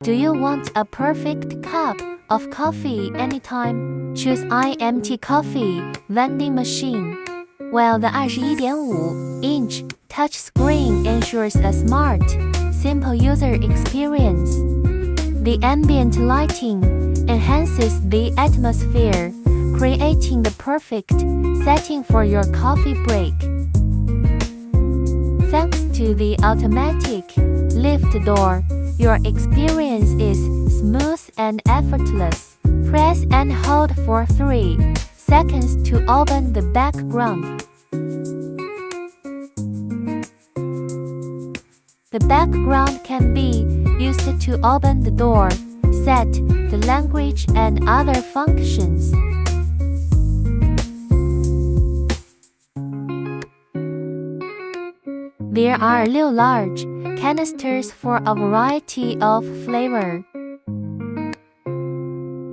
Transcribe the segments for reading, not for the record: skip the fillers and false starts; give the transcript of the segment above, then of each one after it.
Do you want a perfect cup of coffee anytime? Choose IMT Coffee vending machine. While the 21.5-inch touchscreen ensures a smart, simple user experience, the ambient lighting enhances the atmosphere, creating the perfect setting for your coffee break. Thanks to the automatic lift door, your experience is smooth and effortless. Press and hold for 3 seconds to open the background. The background can be used to open the door, set the language and other functions. There are 6 large canisters for a variety of flavor.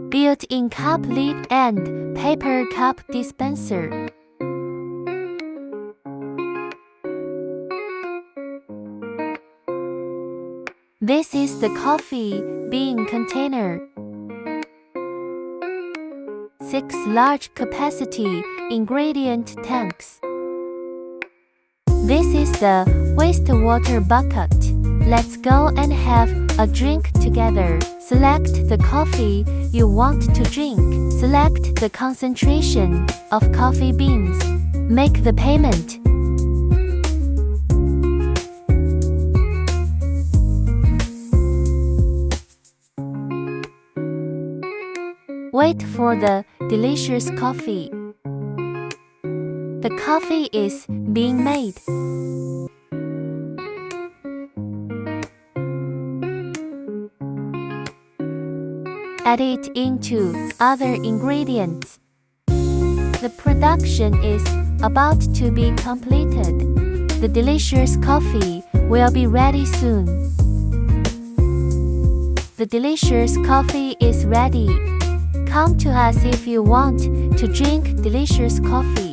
Built-in cup lid and paper cup dispenser. This is the coffee bean container. 6 large capacity ingredient tanks. This is the wastewater bucket. Let's go and have a drink together. Select the coffee you want to drink. Select the concentration of coffee beans. Make the payment. Wait for the delicious coffee. The coffee is being made. Add it into other ingredients. The production is about to be completed. The delicious coffee will be ready soon. The delicious coffee is ready. Come to us if you want to drink delicious coffee.